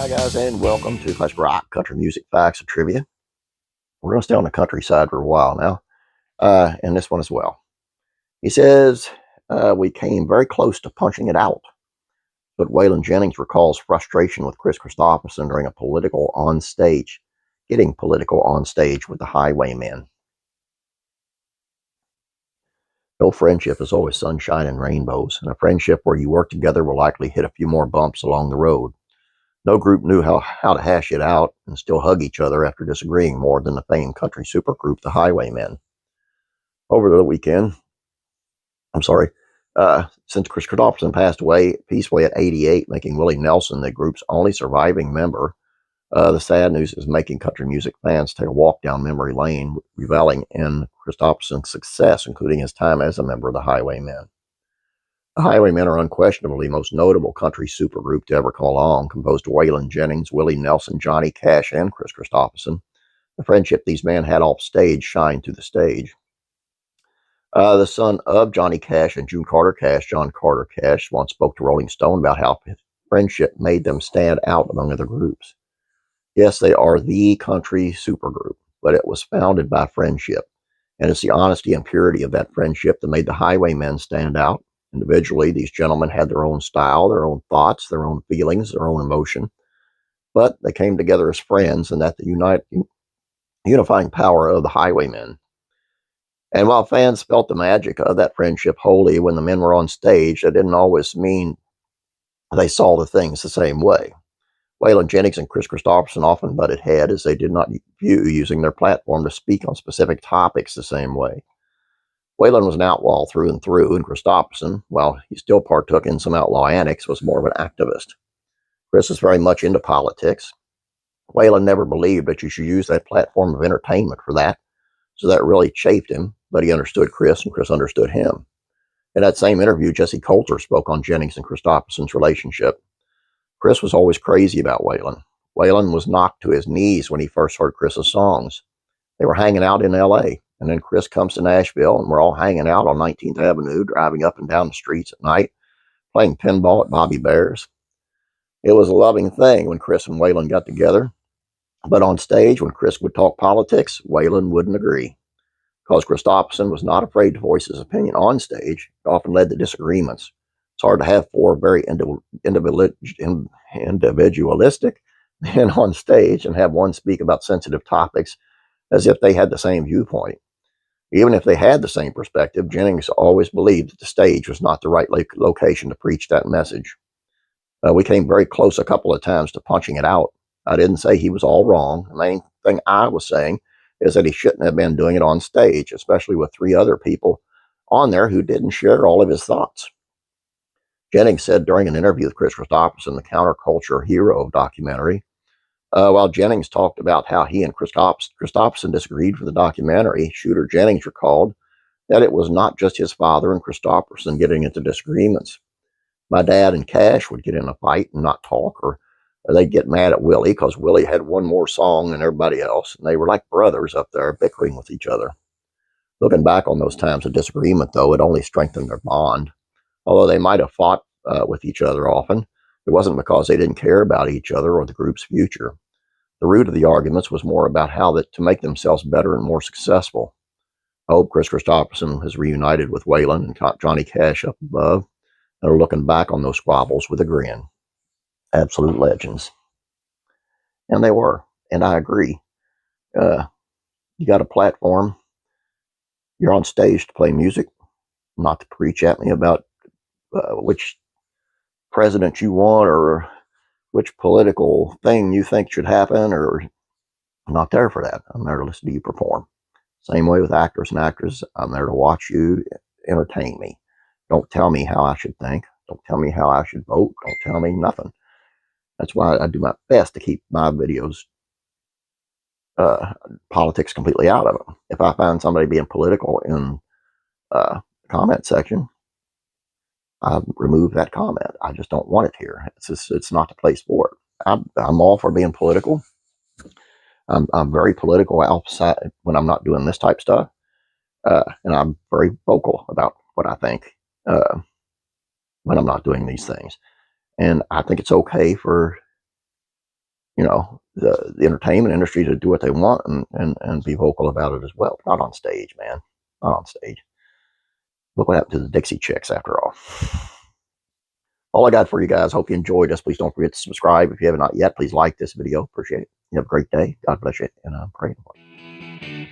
Hi guys, and welcome to Classic Rock Country Music Facts and Trivia. We're going to stay on the countryside for a while now, and this one as well. He says, we came very close to punching it out, but Waylon Jennings recalls frustration with Kristofferson during getting political on stage with the Highwaymen. No friendship is always sunshine and rainbows, and a friendship where you work together will likely hit a few more bumps along the road. No group knew how to hash it out and still hug each other after disagreeing more than the famed country supergroup, the Highwaymen. Over the weekend, since Kris passed away peacefully at 88, making Willie Nelson the group's only surviving member, the sad news is making country music fans take a walk down memory lane, reveling in Kristofferson's success, including his time as a member of the Highwaymen. The Highwaymen are unquestionably the most notable country supergroup to ever come along, composed of Waylon Jennings, Willie Nelson, Johnny Cash, and Kris Kristofferson. The friendship these men had off stage shined through the stage. The son of Johnny Cash and June Carter Cash, John Carter Cash, once spoke to Rolling Stone about how his friendship made them stand out among other groups. Yes, they are the country supergroup, but it was founded by friendship, and it's the honesty and purity of that friendship that made the Highwaymen stand out. Individually, these gentlemen had their own style, their own thoughts, their own feelings, their own emotion, but they came together as friends, and that the unifying power of the Highwaymen. And while fans felt the magic of that friendship wholly when the men were on stage, that didn't always mean they saw the things the same way. Waylon Jennings and Kris Kristofferson often butted heads as they did not view using their platform to speak on specific topics the same way. Waylon was an outlaw through and through, and Kristofferson, while he still partook in some outlaw antics, was more of an activist. Kris was very much into politics. Waylon never believed that you should use that platform of entertainment for that, so that really chafed him, but he understood Kris, and Kris understood him. In that same interview, Jesse Coulter spoke on Jennings and Kristofferson's relationship. Kris was always crazy about Waylon. Waylon was knocked to his knees when he first heard Kris's songs. They were hanging out in L.A., and then Kris comes to Nashville, and we're all hanging out on 19th Avenue, driving up and down the streets at night, playing pinball at Bobby Bear's. It was a loving thing when Kris and Waylon got together, but on stage, when Kris would talk politics, Waylon wouldn't agree. Because Kristofferson was not afraid to voice his opinion on stage, it often led to disagreements. It's hard to have four very individualistic men on stage and have one speak about sensitive topics as if they had the same viewpoint. Even if they had the same perspective, Jennings always believed that the stage was not the right location to preach that message. We came very close a couple of times to punching it out. I didn't say he was all wrong. The main thing I was saying is that he shouldn't have been doing it on stage, especially with three other people on there who didn't share all of his thoughts. Jennings said during an interview with Kris Kristofferson, the counterculture hero documentary, while Jennings talked about how he and Kristofferson disagreed for the documentary, shooter Jennings recalled that it was not just his father and Kristofferson getting into disagreements. My dad and Cash would get in a fight and not talk, or they'd get mad at Willie because Willie had one more song than everybody else, and they were like brothers up there bickering with each other. Looking back on those times of disagreement, though, it only strengthened their bond. Although they might have fought with each other often, it wasn't because they didn't care about each other or the group's future. The root of the arguments was more about how to make themselves better and more successful. I hope Kris Kristofferson has reunited with Waylon and Johnny Cash up above, and are looking back on those squabbles with a grin. Absolute legends. And they were, and I agree. You got a platform. You're on stage to play music, not to preach at me about which president you want or which political thing you think should happen, or I'm not there for that. I'm there to listen to you perform. Same way with actors and actresses. I'm there to watch you entertain me. Don't tell me how I should think. Don't tell me how I should vote. Don't tell me nothing. That's why I do my best to keep my videos politics completely out of them. If I find somebody being political in the comment section, I remove that comment. I just don't want it here. It's not the place for it. I'm all for being political. I'm very political outside when I'm not doing this type stuff, and I'm very vocal about what I think when I'm not doing these things. And I think it's okay for you know, the entertainment industry to do what they want and be vocal about it as well. Not on stage, man. Not on stage. Look what happened to the Dixie Chicks after all. All I got for you guys. Hope you enjoyed this. Please don't forget to subscribe. If you have not yet, please like this video. Appreciate it. You have a great day. God bless you. And I'm praying for you.